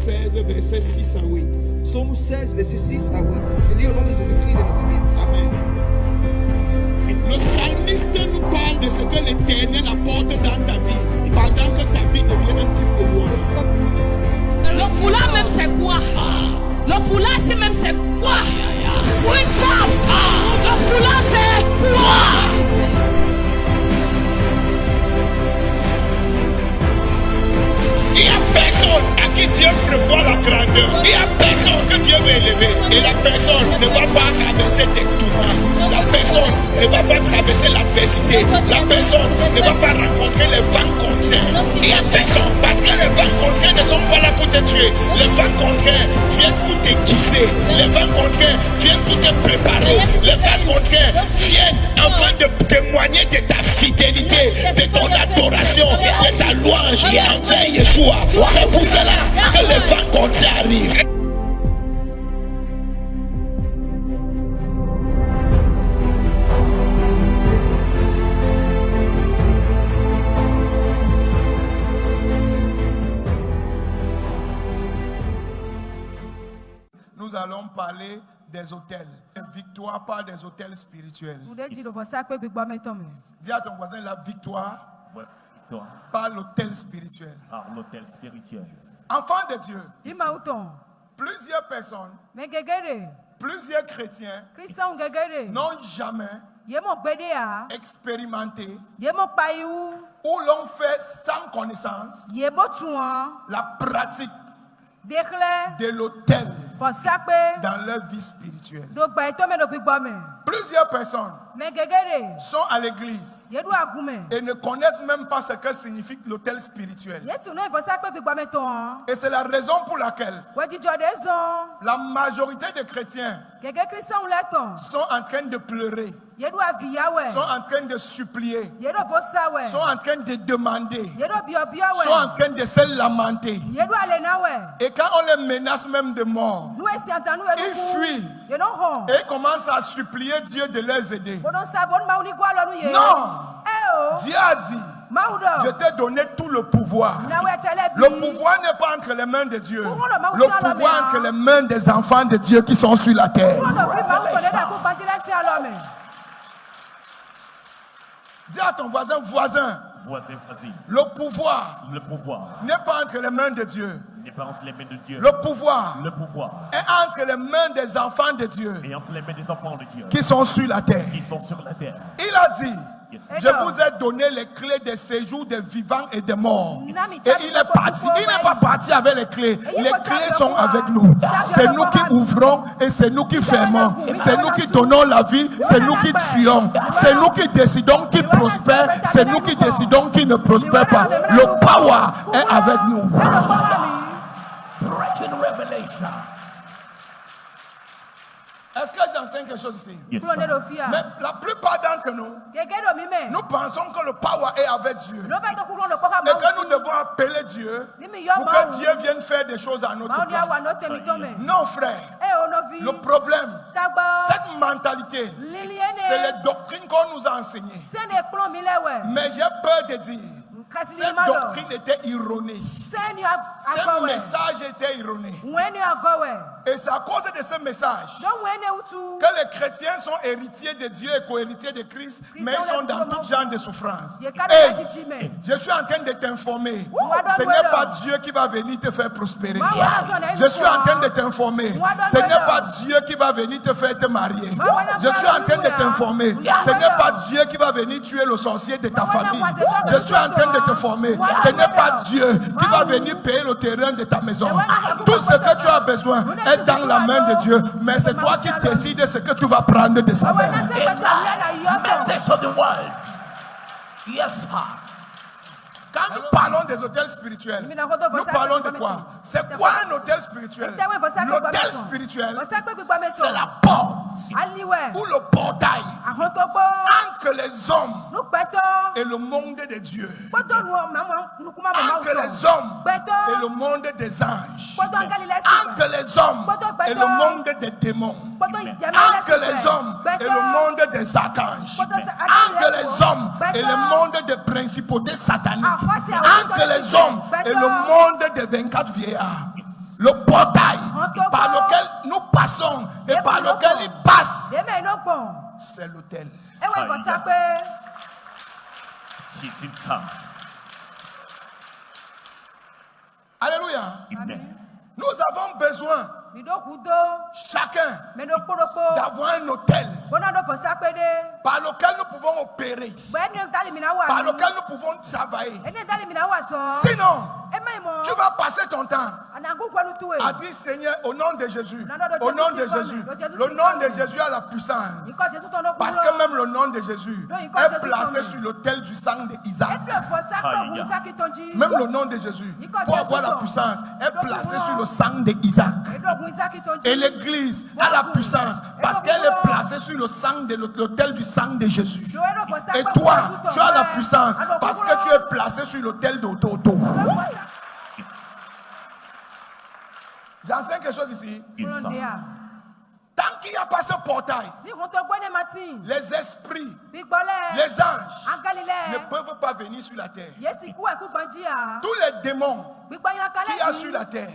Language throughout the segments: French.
16, versets 6 à 8. Psaume 16, verset 6 à 8. Je lis au nom de Jésus-Christ de Nazareth. Amen. Le psalmiste nous parle de ce que l'Éternel apporte dans ta vie pendant que ta vie devient un type de louange. Le foulard même c'est quoi? Le foulard c'est même c'est quoi? Oui, femme! Le foulard c'est quoi? Il n'y a personne à qui Dieu prévoit la grandeur. Il n'y a personne que Dieu veut élever. Et la personne ne va pas traverser des tourments. La personne ne va pas traverser l'adversité. La personne ne va pas rencontrer les vents contraires. Il n'y a personne. Parce que les vents contraires ne sont pas là pour te tuer. Les vents contraires viennent pour t'aiguiser. Les vents contraires viennent pour te préparer. Les vents contraires viennent afin de témoigner de ta fidélité, de ton adoration, de ta louange envers Yeshua. C'est pour cela que les vents contraires arrivent. Nous allons parler des hôtels. Victoire par des hôtels spirituels. Dis à ton voisin la victoire par l'hôtel spirituel. Enfant de Dieu, plusieurs personnes, plusieurs chrétiens n'ont jamais expérimenté où l'on fait sans connaissance la pratique de l'autel dans leur vie spirituelle. Plusieurs personnes sont à l'église et ne connaissent même pas ce que signifie l'autel spirituel. Et c'est la raison pour laquelle la majorité des chrétiens sont en train de pleurer, sont en train de supplier, sont en train de demander, sont en train de se lamenter. Et quand on les menace même de mort, ils fuient et commencent à supplier Dieu de les aider. Non, Dieu a dit, je t'ai donné tout le pouvoir. Le pouvoir n'est pas entre les mains de Dieu. Le pouvoir est entre les mains des enfants de Dieu qui sont sur la terre. Dis à ton voisin, le pouvoir n'est pas entre les mains de Dieu. Le pouvoir est entre les mains des enfants de Dieu qui sont sur la terre. Il a dit, je vous ai donné les clés des séjours des vivants et des morts. Et il est parti. Il n'est pas parti avec les clés. Les clés sont avec nous. C'est nous qui ouvrons et c'est nous qui fermons. C'est nous qui donnons la vie. C'est nous qui tuons. C'est nous qui décidons qui prospère. C'est nous qui décidons qui ne prospère pas. Le power est avec nous. Est-ce que j'enseigne quelque chose ici? Yes, Mais la plupart d'entre nous, nous pensons que le power est avec Dieu. Et que nous devons appeler Dieu pour que Dieu vienne faire des choses à notre place. Non, frère. Le problème, cette mentalité, c'est les doctrines qu'on nous a enseignées. Mais j'ai peur de dire, cette doctrine était erronée. Ce message était erroné. Et c'est à cause de ce message que les chrétiens sont héritiers de Dieu et co-héritiers de Christ, mais ils sont dans tout genre de souffrance. Et je suis en train de t'informer, ce n'est pas Dieu qui va venir te faire prospérer. Je suis en train de t'informer, ce n'est pas Dieu qui va venir te faire te marier. Je suis en train de t'informer, ce n'est pas Dieu qui va venir tuer le sorcier de ta famille. Je suis en train de te former, ce n'est pas Dieu qui va venir payer le terrain de ta maison. Tout ce que tu as besoin est dans la main de Dieu, mais c'est toi qui décides ce que tu vas prendre de sa main. Quand nous parlons des hôtels spirituels, nous parlons de quoi? C'est quoi un hôtel spirituel? L'hôtel spirituel, c'est la porte ou le portail entre les hommes et le monde de Dieu, entre les hommes et le monde des anges, entre les hommes et le monde des démons, entre les hommes et le monde des archanges, entre les hommes et le monde des principautés sataniques, entre les hommes et le monde des 24 vieillards. Le portail par lequel nous passons et par lequel il passe, c'est l'autel. Alléluia. Nous avons besoin, chacun, d'avoir un autel par lequel nous pouvons opérer, par lequel nous pouvons travailler. Sinon, tu vas passer ton temps à dire Seigneur, au nom de Jésus, au nom de Jésus, le nom de Jésus a la puissance. Parce que même le nom de Jésus est placé sur l'autel du sang d'Isaac. Même le nom de Jésus, pour avoir la puissance, est placé sur le sang d'Isaac. Et l'église a la puissance parce qu'elle est placée sur le sang de l'autel du sang de Jésus. Et toi, tu as la puissance parce que tu es placé sur l'autel de Toto. J'enseigne quelque chose ici. Tant qu'il n'y a pas ce portail, les esprits, les anges ne peuvent pas venir sur la terre. Tous les démons qu'il y a sur la terre,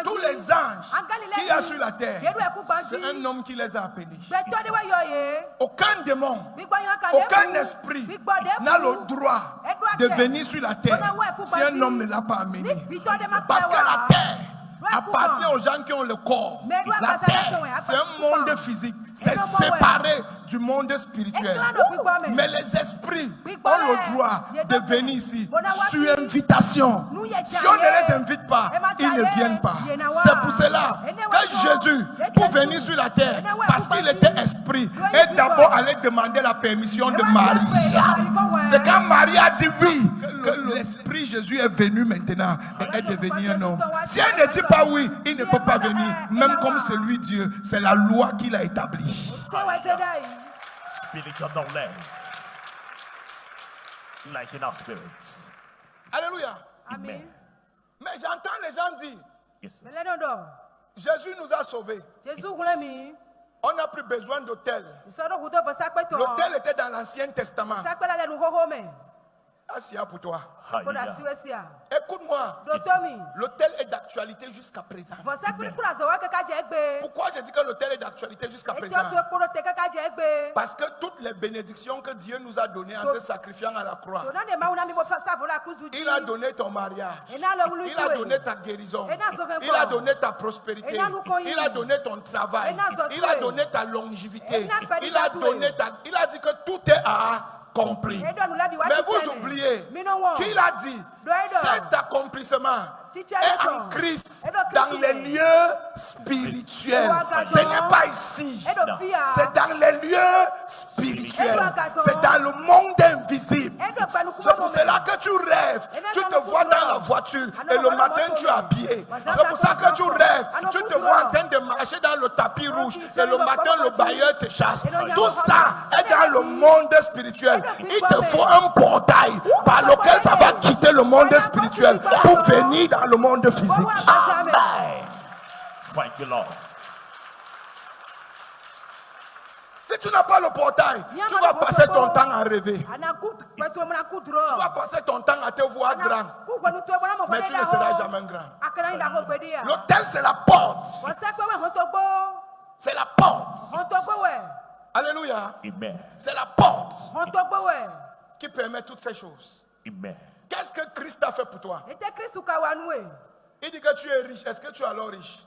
tous les anges qu'il y a sur la terre, c'est un homme qui les a appelés. Aucun démon, aucun esprit n'a le droit de venir sur la terre si un homme ne l'a pas amené. Parce que la terre appartient aux gens qui ont le corps. La terre, c'est un monde physique. C'est séparé du monde spirituel. Mais les esprits ont le droit de venir ici sur invitation. Si on ne les invite pas, ils ne viennent pas. C'est pour cela que Jésus, pour venir sur la terre, parce qu'il était esprit, est d'abord allé demander la permission de Marie. C'est quand Marie a dit oui que l'esprit Jésus est venu maintenant et est devenu un homme. Si elle ne dit pas oui, il ne peut pas venir. Même comme c'est lui Dieu, c'est la loi qu'il a établie. Spiritual knowledge. Light in our spirits. Alléluia. Amen. Mais j'entends les gens dire, Yes, Jésus nous a sauvés. On n'a plus besoin d'hôtel. L'hôtel était dans l'Ancien Testament. Assia pour toi. Écoute-moi. L'hôtel est d'actualité jusqu'à présent. Pourquoi je dis que l'hôtel est d'actualité jusqu'à présent? Parce que toutes les bénédictions que Dieu nous a données en se sacrifiant à la croix, il a donné ton mariage, il a donné ta guérison, il a donné ta prospérité, il a donné ton travail, il a donné ta longévité, il a dit que tout est accompli. Mais vous oubliez qu'il a dit cet accomplissement est en Christ dans les lieux spirituels. Ce n'est pas ici, c'est dans les lieux spirituels, c'est dans le monde invisible. C'est pour cela que tu rêves, tu te vois dans la voiture et le matin tu es habillé. C'est pour ça que tu rêves, tu te vois en train de marcher dans le tapis rouge et le matin le bailleur te chasse. Tout ça est dans le monde spirituel. Il te faut un portail par lequel ça va quitter le monde spirituel pour venir dans le monde physique. Amen. Thank you, Lord. Si tu n'as pas le portail, tu vas passer ton temps à rêver. Tu vas passer ton temps à te voir grand. Mais tu ne seras jamais grand. L'autel, c'est la porte. C'est la porte. Alléluia. Amen. C'est la porte qui permet toutes ces choses. Amen. Qu'est-ce que Christ a fait pour toi? Il dit que tu es riche. Est-ce que tu es alors riche?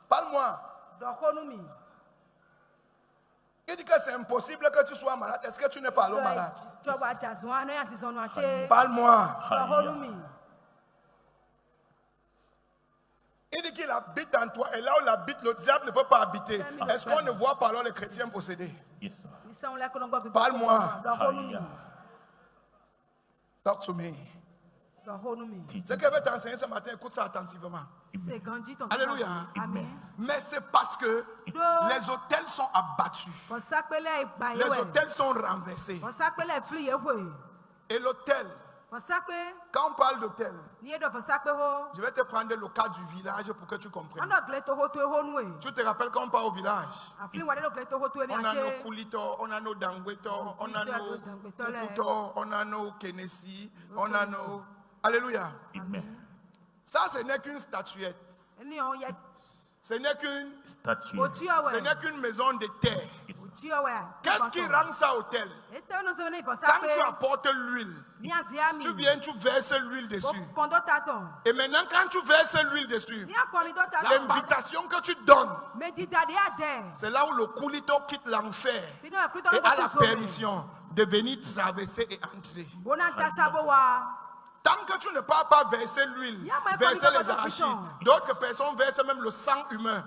Parle-moi. Il dit que c'est impossible que tu sois malade. Est-ce que tu n'es pas alors malade? Parle-moi. Il dit qu'il habite en toi. Et là où il habite, le diable ne peut pas habiter. Est-ce qu'on ne voit pas alors les chrétiens posséder? Yes, sir. Parle-moi. Hallelujah. Talk to me. Ce que je vais t'enseigner ce matin, écoute ça attentivement. Alléluia. Mais c'est parce que les autels sont abattus. Les autels sont renversés. Et l'autel, quand on parle d'autel, je vais te prendre le cas du village pour que tu comprennes. Tu te rappelles quand on part au village? On a nos Koulito, on a nos Dangweto, on a nos Kukuto, on a nos Kenesi, on a nos... Alléluia. Amen. Ça, ce n'est qu'une statuette. Ce n'est qu'une Statue. Ce n'est qu'une maison de terre. Qu'est-ce qui rend ça hôtel? Quand tu apportes l'huile, tu viens, tu verses l'huile dessus. Et maintenant, quand tu verses l'huile dessus, l'invitation que tu donnes, c'est là où le coulito quitte l'enfer et a la permission de venir traverser et entrer. Tant que tu ne peux pas verser l'huile, verser les arachides, d'autres personnes versent même le sang humain.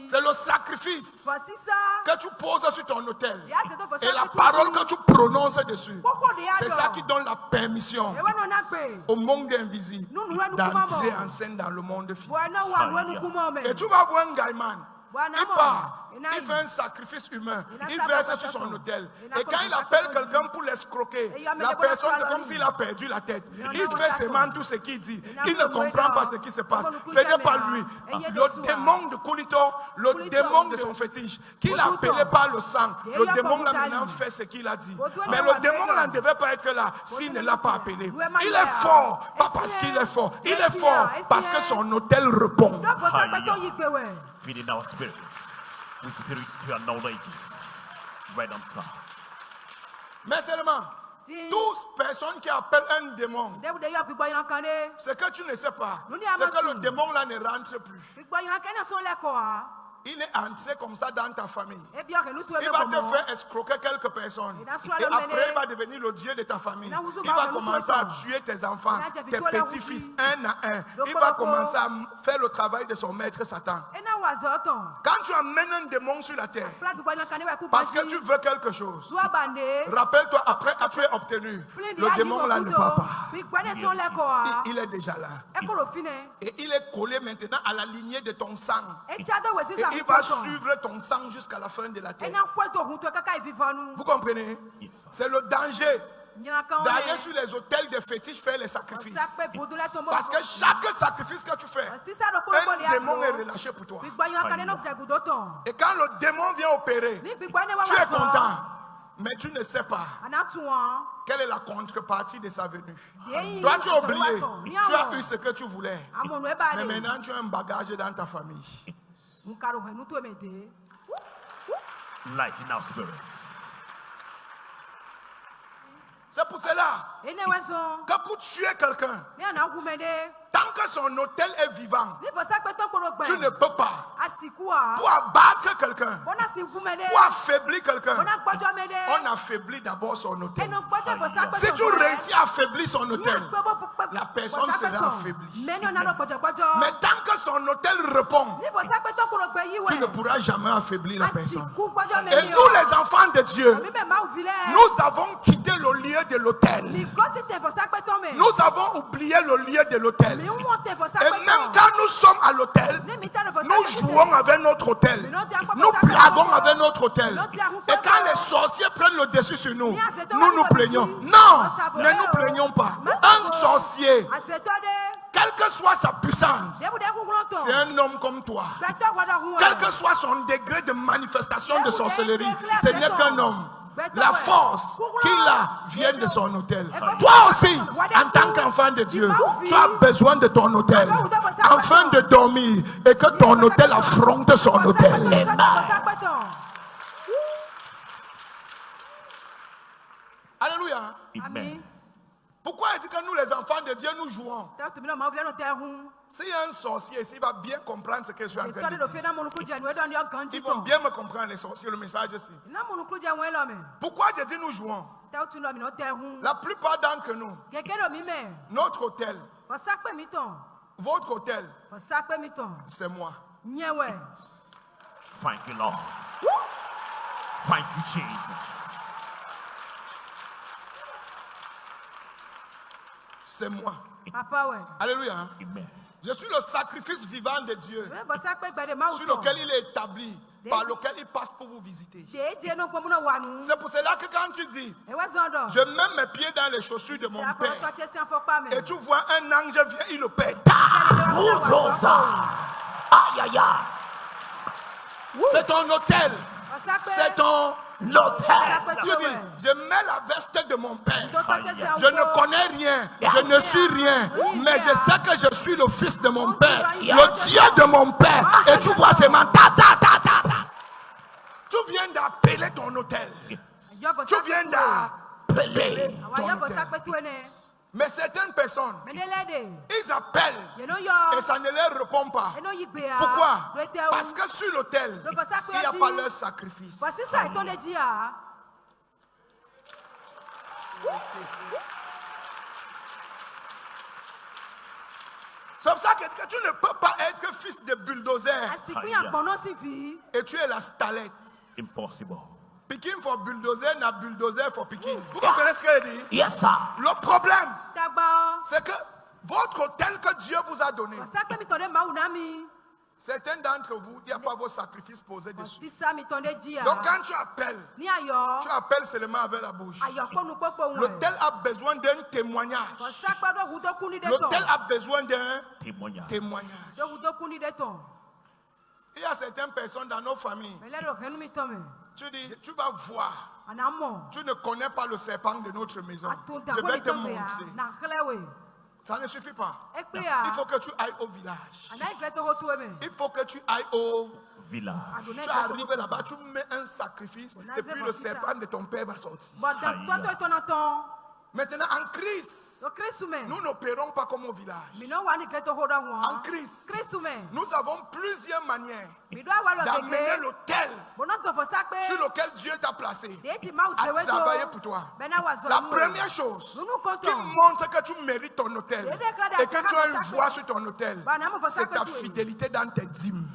C'est le sacrifice que tu poses sur ton autel et la parole que tu prononces dessus. C'est ça qui donne la permission au monde invisible d'entrer en scène dans le monde physique. Et tu vas voir un gaiman. Il part, il fait un sacrifice humain, il verse sur son autel. Et quand il appelle quelqu'un pour l'escroquer, la personne, c'est comme s'il a perdu la tête. Il fait seulement tout ce qu'il dit. Il ne comprend pas ce qui se passe. Ce n'est pas lui. Le démon de Coulito, le démon de son fétiche, qu'il a appelé par le sang, le démon là maintenant fait ce qu'il a dit. Mais le démon là ne devait pas être là s'il ne l'a pas appelé. Il est fort, pas parce qu'il est fort. Il est fort parce que son autel répond. Feeding our spirits with spiritual knowledge right on top. Mais seulement, toutes personnes qui appellent un démon, ce que tu ne sais pas, c'est que le démon là ne rentre plus. Il est entré comme ça dans ta famille. Il va te faire escroquer quelques personnes. Et après, il va devenir le Dieu de ta famille. Il va commencer à tuer tes enfants, tes petits-fils, un à un. Il va commencer à faire le travail de son maître Satan. Quand tu amènes un démon sur la terre, parce que tu veux quelque chose, rappelle-toi, après que tu aies obtenu, le démon là ne part pas. Il est déjà là. Et il est collé maintenant à la lignée de ton sang. Et il va suivre ton sang jusqu'à la fin de la terre. Vous comprenez? C'est le danger d'aller sur les autels des fétiches faire les sacrifices. Parce que chaque sacrifice que tu fais, un démon est relâché pour toi. Et quand le démon vient opérer, tu es content. Mais tu ne sais pas quelle est la contrepartie de sa venue. Toi, tu as oublié. Tu as eu ce que tu voulais. Mais maintenant, tu as un bagage dans ta famille. Light in our spirits. C'est pour cela que pour tuer quelqu'un, tant que son autel est vivant, tu ne peux pas. Pour abattre quelqu'un, pour affaiblir quelqu'un, on affaiblit d'abord son autel. Si tu réussis à affaiblir son autel, la personne sera affaiblie. Mais tant que son autel répond, tu ne pourras jamais affaiblir la personne. Et nous, les enfants de Dieu, nous avons quitté le lieu de l'autel. Nous avons oublié le lieu de l'autel. Et même quand nous sommes à l'autel, nous jouons avec notre autel. Nous blaguons avec notre autel. Et quand les sorciers prennent le dessus sur nous, nous nous plaignons. Non, ne nous plaignons pas. Un sorcier, quelle que soit sa puissance, c'est un homme comme toi. Quel que soit son degré de manifestation de sorcellerie, ce n'est qu'un homme. La force qu'il a vient de son autel. Toi aussi, en tant qu'enfant de Dieu, tu as besoin de ton autel afin de dormir et que ton autel affronte son autel. Alléluia. Amen. Pourquoi est-ce que nous, les enfants de Dieu, nous jouons? S'il y a un sorcier, s'il va bien comprendre ce que je suis en train de dire, ils vont bien me comprendre, les sorciers, le message ici. Pourquoi je dis nous jouons? La plupart d'entre nous, notre hôtel, votre hôtel, c'est moi. Thank you, Lord. Thank you, Jesus. C'est moi. Alléluia. Amen. Je suis le sacrifice vivant de Dieu sur lequel il est établi, par lequel il passe pour vous visiter. C'est pour cela que quand tu dis, je mets mes pieds dans les chaussures de mon Père, et tu vois un ange vient, il le pète. C'est ton hôtel, c'est ton L'autel. Tu dis, je mets la veste de mon père. Je ne connais rien. Je ne suis rien. Mais je sais que je suis le fils de mon père. Le Dieu de mon père. Et tu vois, c'est ma ta. Tu viens d'appeler ton hôtel. Tu viens d'appeler ton hôtel. Mais certaines personnes, ils appellent et ça ne leur répond pas. Pourquoi? Parce que sur l'autel, il n'y a pas leur sacrifice. C'est pour ça que tu ne peux pas être fils de bulldozer et tu es la stalette. Impossible. Picking for bulldozer, na bulldozer for picking. Vous comprenez ce que je dis? Yes, sir. Le problème, c'est que votre hôtel que Dieu vous a donné, certains d'entre vous, il n'y a pas vos sacrifices posés dessus. Donc quand tu appelles seulement avec la bouche. L'hôtel a besoin d'un témoignage. L'hôtel a besoin d'un témoignage. Il y a certaines personnes dans nos familles. Tu dis, tu vas voir. Tu ne connais pas le serpent de notre maison. Je vais te montrer. Ça ne suffit pas. Il faut que tu ailles au village. Il faut que tu ailles au village. Tu arrives là-bas, tu mets un sacrifice et puis le serpent de ton père va sortir. Maintenant, en Christ, nous n'opérons pas comme au village. En Christ, nous avons plusieurs manières d'amener l'autel sur lequel Dieu t'a placé à travailler pour toi. La première chose qui montre que tu mérites ton autel et que tu as une voix sur ton autel, c'est ta fidélité dans tes dîmes.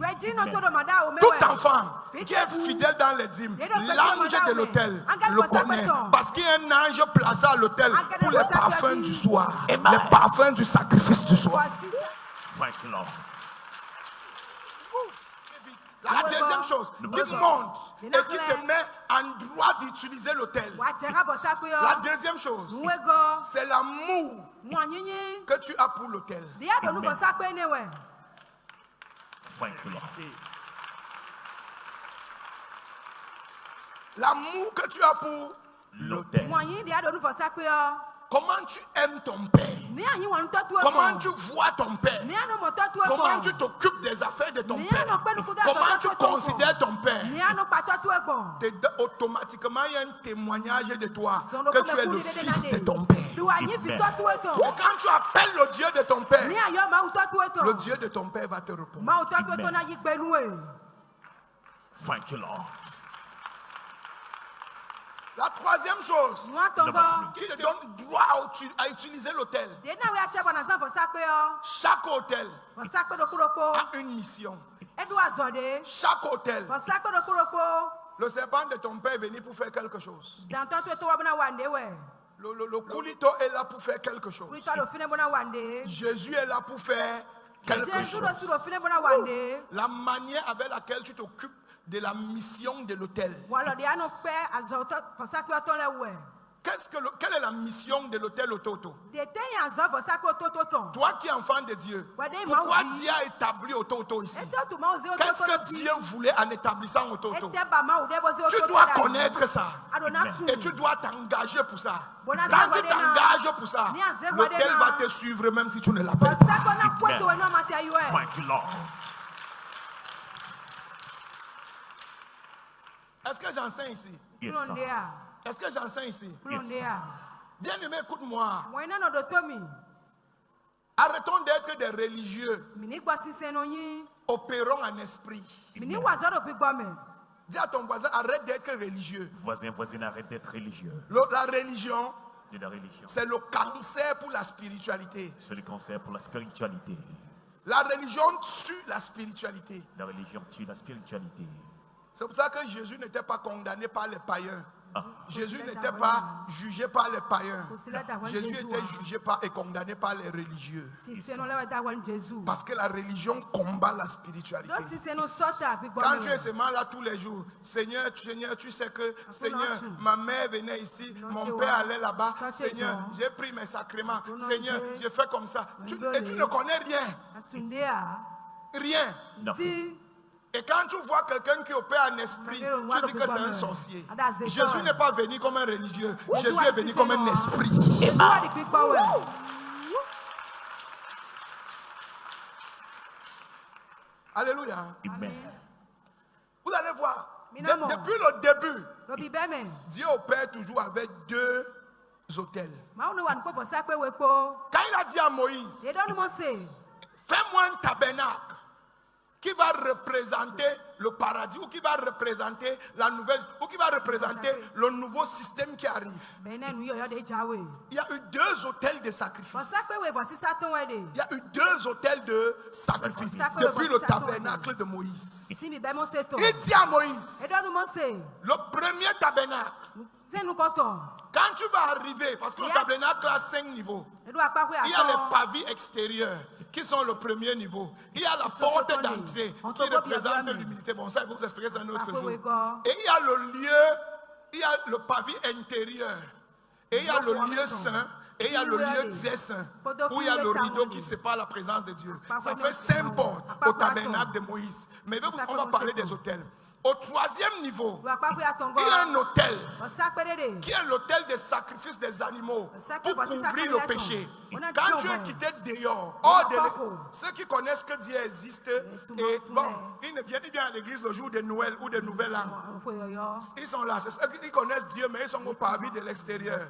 Tout enfant qui est fidèle dans les dîmes, l'ange de l'autel le connaît parce qu'il y a un ange placé à l'autel pour les parfums du soir, les parfums du sacrifice du soir. La deuxième chose qui monte et qui te met en droit d'utiliser l'autel. La deuxième chose, c'est l'amour que tu as pour l'autel. L'amour que tu as pour l'autel. Comment tu aimes ton père? Comment tu vois ton père? Comment tu t'occupes des affaires de ton père? Comment tu considères ton père? Automatiquement, il y a un témoignage de toi que tu es le fils de ton père. Et quand tu appelles le Dieu de ton père, le Dieu de ton père va te répondre. Thank you, Lord. La troisième chose qui te donne droit à utiliser l'autel. Chaque hôtel a une mission. Chaque hôtel. Le serpent de ton père est venu pour faire quelque chose. Le coulito est là pour faire quelque chose. Jésus est là pour faire quelque chose. La manière avec laquelle tu t'occupes de la mission de l'autel. Quelle est la mission de l'autel au Toto? Toi qui es enfant de Dieu, pourquoi Dieu a établi au Toto ici? Qu'est-ce que Dieu voulait en établissant au Toto? Tu dois connaître ça. Et tu dois t'engager pour ça. Quand tu t'engages pour ça, l'autel va te suivre même si tu ne l'appelles pas. Est-ce que j'enseigne ici? Yes, Est-ce que j'enseigne ici? Yes, Bien-aimé, écoute-moi. Arrêtons d'être des religieux. Opérons en esprit. Dis à ton voisin, arrête d'être religieux. Voisin, arrête d'être religieux. La religion, c'est le cancer pour la spiritualité. C'est le cancer pour la spiritualité. La religion tue la spiritualité. La religion tue la spiritualité. C'est pour ça que Jésus n'était pas condamné par les païens. Jésus n'était pas jugé par les païens. Jésus était jugé et condamné par les religieux. Parce que la religion combat la spiritualité. Quand tu es seulement là tous les jours, Seigneur, tu sais que, Seigneur, ma mère venait ici, mon père allait là-bas, Seigneur, j'ai pris mes sacrements, Seigneur, j'ai fait comme ça. Et tu ne connais rien. Rien. Et quand tu vois quelqu'un qui opère en esprit, tu dis que c'est un sorcier. Jésus n'est pas venu comme un religieux. Jésus est venu comme un esprit. Alléluia. Amen. Vous allez voir. Depuis le début, Dieu opère toujours avec deux autels. Quand il a dit à Moïse, fais-moi un tabernacle qui va représenter le paradis, ou qui va représenter la nouvelle, ou qui va représenter le nouveau système qui arrive. Il y a eu deux autels de sacrifice. Il y a eu deux autels de sacrifice depuis le tabernacle de Moïse. Il dit à Moïse, le premier tabernacle, quand tu vas arriver, parce que le tabernacle a 5 niveaux, il y a les pavis extérieurs qui sont le premier niveau. Il y a la porte d'entrée qui représente l'humilité. Bon, ça, il faut vous expliquer ça un autre jour. Et il y a le lieu, il y a le pavis intérieur. Et il y a le lieu saint. Et il y a le lieu très saint, où il y a le rideau qui sépare la présence de Dieu. Ça fait 5 portes au tabernacle de Moïse. Mais on va parler des autels. Au 3e niveau, il y a un autel qui est l'autel des sacrifices des animaux pour couvrir le péché. Quand tu es quitté dehors, ceux qui connaissent que Dieu existe, et bon, ils viennent à l'église le jour de Noël ou de Nouvel An. Ils sont là, c'est ceux qui connaissent Dieu, mais ils sont au pavis de l'extérieur.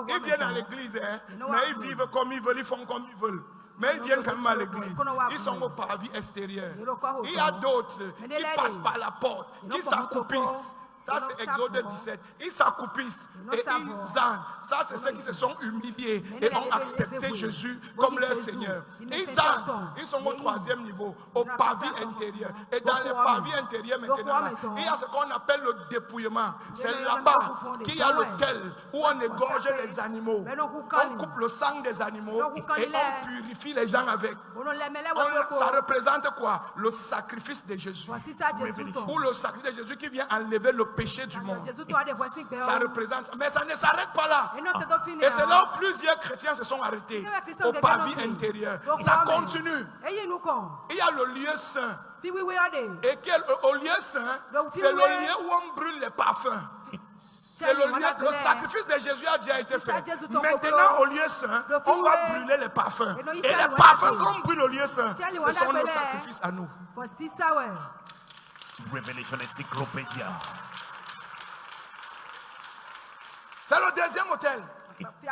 Ils viennent à l'église, mais ils vivent comme ils veulent, ils font comme ils veulent. Mais ils viennent quand même à l'église. Ils sont au pavis extérieur. Il y a d'autres qui passent par la porte, qui s'accroupissent. Ça, c'est Exode 17. Ils s'accoupissent et ils ânent. Ça, c'est ceux qui se sont humiliés et ont accepté Jésus comme leur Seigneur. Ils ânent. Ils sont au 3e niveau, au pavis intérieur. Et dans les pavis intérieurs, maintenant, il y a ce qu'on appelle le dépouillement. C'est là-bas qu'il y a l'autel où on égorge les animaux. On coupe le sang des animaux et on purifie les gens avec. Ça représente quoi? Le sacrifice de Jésus. Ou le sacrifice de Jésus qui vient enlever le péché du monde. Ça représente, mais ça ne s'arrête pas là. Et c'est là où plusieurs chrétiens se sont arrêtés, au pavis intérieur. Ça continue. Il y a le lieu saint. Et au lieu saint, c'est le lieu où on brûle les parfums. C'est le sacrifice de Jésus a déjà été fait. Maintenant, au lieu saint, on va brûler les parfums. Et les parfums qu'on brûle au lieu saint, ce sont nos sacrifices à nous. Revelation Encyclopedia. C'est le 2e autel.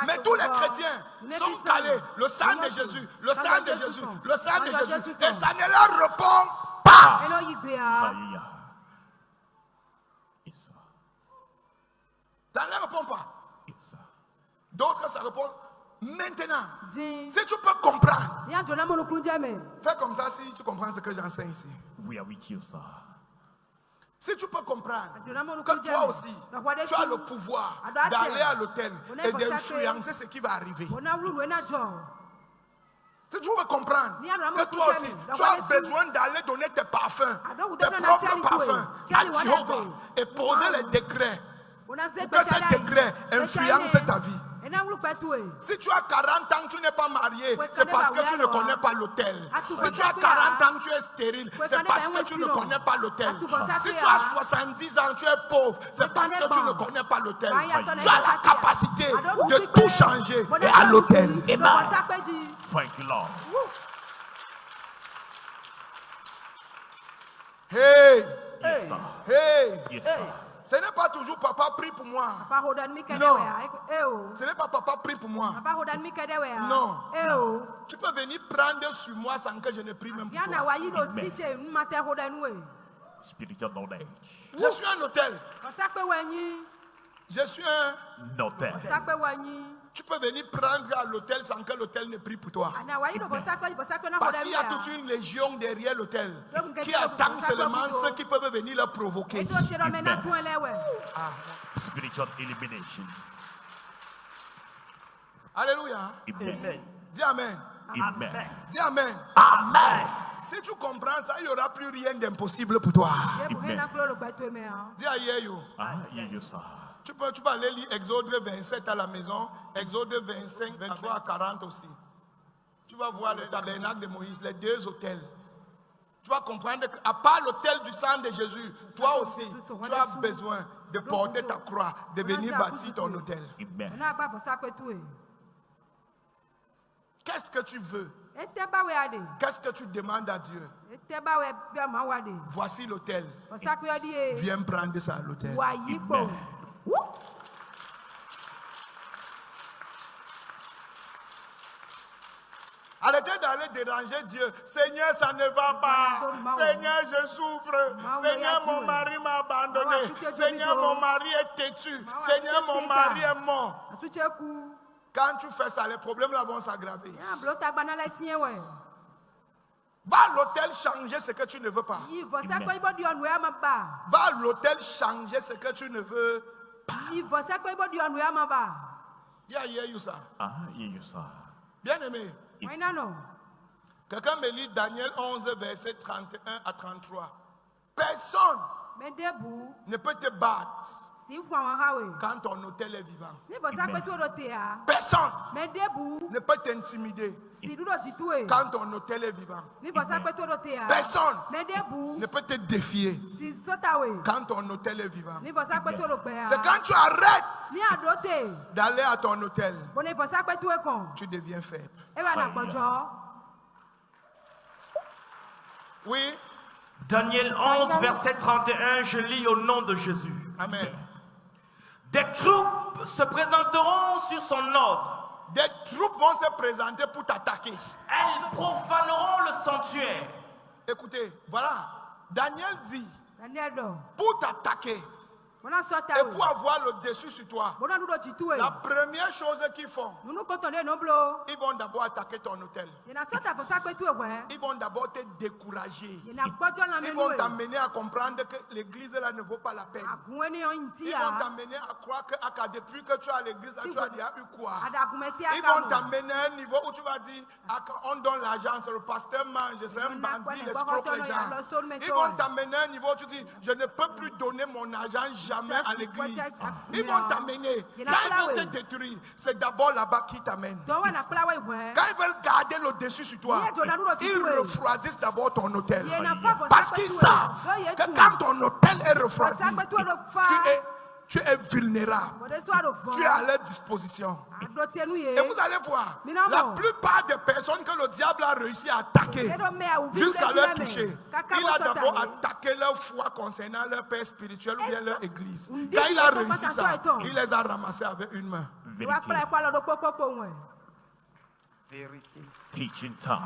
Mais tous les chrétiens sont calés. Le sang de Jésus, le sang de Jésus, le sang de Jésus. Et ça ne leur répond pas. Ça ne leur répond pas. D'autres, ça répond maintenant. Si tu peux comprendre, fais comme ça si tu comprends ce que j'enseigne ici. We are with you, sir. Si tu peux comprendre que toi aussi, tu as le pouvoir d'aller à l'autel et d'influencer ce qui va arriver. Si tu peux comprendre que toi aussi, tu as besoin d'aller donner tes parfums, tes propres parfums à Jéhovah et poser les décrets pour que ces décrets influencent ta vie. Si tu as 40 ans, tu n'es pas marié, c'est parce que tu ne connais pas l'autel. Si tu as 40 ans, tu es stérile, c'est parce que tu ne connais pas l'autel. Si tu as 70 ans, tu es pauvre, c'est parce que tu ne connais pas l'autel. Tu as la capacité de tout changer à l'autel. Thank you, Lord. Hey! Yes, sir. Hey! Yes, sir. Ce n'est pas toujours papa prie pour moi. Non. Ce n'est pas papa prie pour moi. Non. Tu peux venir prendre sur moi sans que je ne prie même pour toi. Spiritual knowledge. Je suis un autel. Je suis un autel. Tu peux venir prendre à l'autel sans que l'autel ne prie pour toi. Parce qu'il y a toute une légion derrière l'autel qui attend seulement ceux qui peuvent venir le provoquer. Spiritual illumination. Alléluia. Amen. Dis Amen. Amen. Dis Amen. Amen. Si tu comprends ça, il n'y aura plus rien d'impossible pour toi. Dis I hear you. I hear you, sir. Tu peux aller lire Exode 27 à la maison, Exode 25, 23 à 40 aussi. Tu vas voir le tabernacle de Moïse, les deux autels. Tu vas comprendre qu'à part l'autel du sang de Jésus, toi aussi, tu as besoin de porter ta croix, de venir bâtir ton autel. Qu'est-ce que tu veux? Qu'est-ce que tu demandes à Dieu? Voici l'autel. Viens prendre ça à l'autel. Arrêtez d'aller déranger Dieu. Seigneur, ça ne va pas. Seigneur, je souffre. Seigneur, mon mari m'a abandonné. Seigneur, mon mari est têtu. Seigneur, mon mari est mort. Quand tu fais ça, les problèmes là vont s'aggraver. Va à l'hôtel changer ce que tu ne veux pas. Va à l'hôtel changer ce que tu ne veux pas. Yeah, you ça. Bien aimé. Quelqu'un me lit Daniel 11, verset 31 à 33. Personne ne peut te battre quand ton autel est vivant. Personne ne peut t'intimider quand ton autel est vivant. Personne ne peut te défier quand ton autel est vivant. C'est quand tu arrêtes d'aller à ton autel, tu deviens faible. Oui. Daniel 11, verset 31, je lis au nom de Jésus. Amen. Des troupes se présenteront sur son ordre. Des troupes vont se présenter pour t'attaquer. Elles profaneront le sanctuaire. Écoutez, voilà. Daniel dit, pour t'attaquer et pour avoir le dessus sur toi, la première chose qu'ils font, ils vont d'abord attaquer ton hôtel. Ils vont d'abord te décourager. Ils vont t'amener à comprendre que l'église là ne vaut pas la peine. Ils vont t'amener à croire que depuis que tu es à l'église là, tu as déjà eu quoi. Ils vont t'amener à un niveau où tu vas dire, on donne l'argent, c'est le pasteur mange, c'est un bandit, il escroque les gens. Ils vont t'amener à un niveau où tu dis, je ne peux plus donner mon argent jamais à l'église. Ils vont t'amener. Quand ils vont te détruire, c'est d'abord là-bas qu'ils t'amènent. Quand ils veulent garder le dessus sur toi, ils refroidissent d'abord ton hôtel. Parce qu'ils savent que quand ton hôtel est refroidi, tu es vulnérable. Tu es à leur disposition. Et vous allez voir, la plupart des personnes que le diable a réussi à attaquer jusqu'à leur toucher, il a d'abord attaqué leur foi concernant leur père spirituel ou bien leur église. Quand il a réussi ça, il les a ramassés avec une main. Vérité. Teaching time.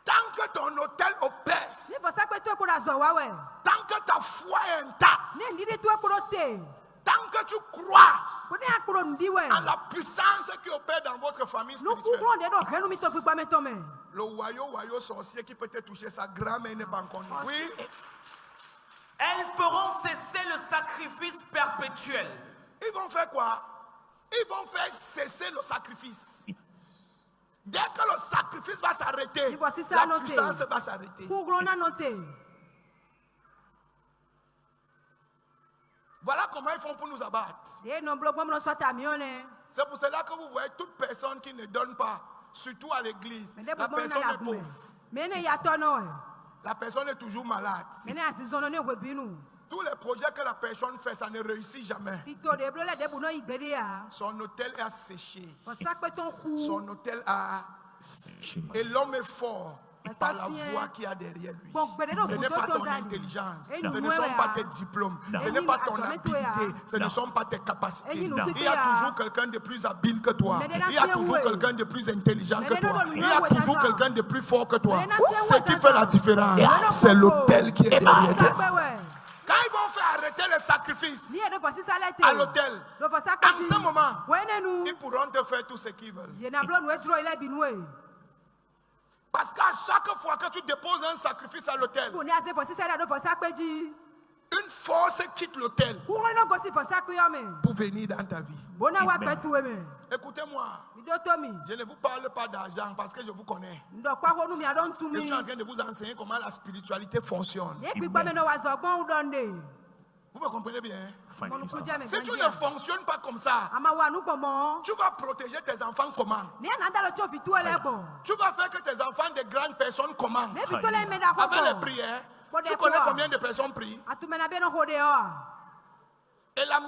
Tant que ton hôtel opère, tant que ta foi est intacte, tant que tu crois en la puissance qui opère dans votre famille spirituelle, le wayo sorcier qui peut te toucher, sa grand-mère n'est pas encore née. Oui. Elles feront cesser le sacrifice perpétuel. Ils vont faire quoi? Ils vont faire cesser le sacrifice. Dès que le sacrifice va s'arrêter, la puissance va s'arrêter. Voilà comment ils font pour nous abattre. C'est pour cela que vous voyez toute personne qui ne donne pas, surtout à l'église, la personne est pauvre. La personne est toujours malade. Tous les projets que la personne fait, ça ne réussit jamais. Son hôtel est asséché. Son hôtel a... Et l'homme est fort par la voix qu'il y a derrière lui. Ce n'est pas ton intelligence, ce ne sont pas tes diplômes, ce n'est pas ton habilité, ce ne sont pas tes capacités. Il y a toujours quelqu'un de plus habile que toi. Il y a toujours quelqu'un de plus intelligent que toi. Il y a toujours quelqu'un de plus fort que toi. Ce qui fait la différence, c'est l'autel qui est derrière toi. Quand ils vont faire arrêter le sacrifice à l'autel, en ce moment, ils pourront te faire tout ce qu'ils veulent. Parce qu'à chaque fois que tu déposes un sacrifice à l'autel, une force quitte l'autel pour venir dans ta vie. Écoutez-moi, je ne vous parle pas d'argent parce que je vous connais. Je suis en train de vous enseigner comment la spiritualité fonctionne. Vous me comprenez bien? find you. Si tu ne fonctionnes pas comme ça, tu vas protéger tes enfants comment? Tu vas faire que tes enfants des grandes personnes comment? Avec les prières. Tu connais combien de personnes prient? Et la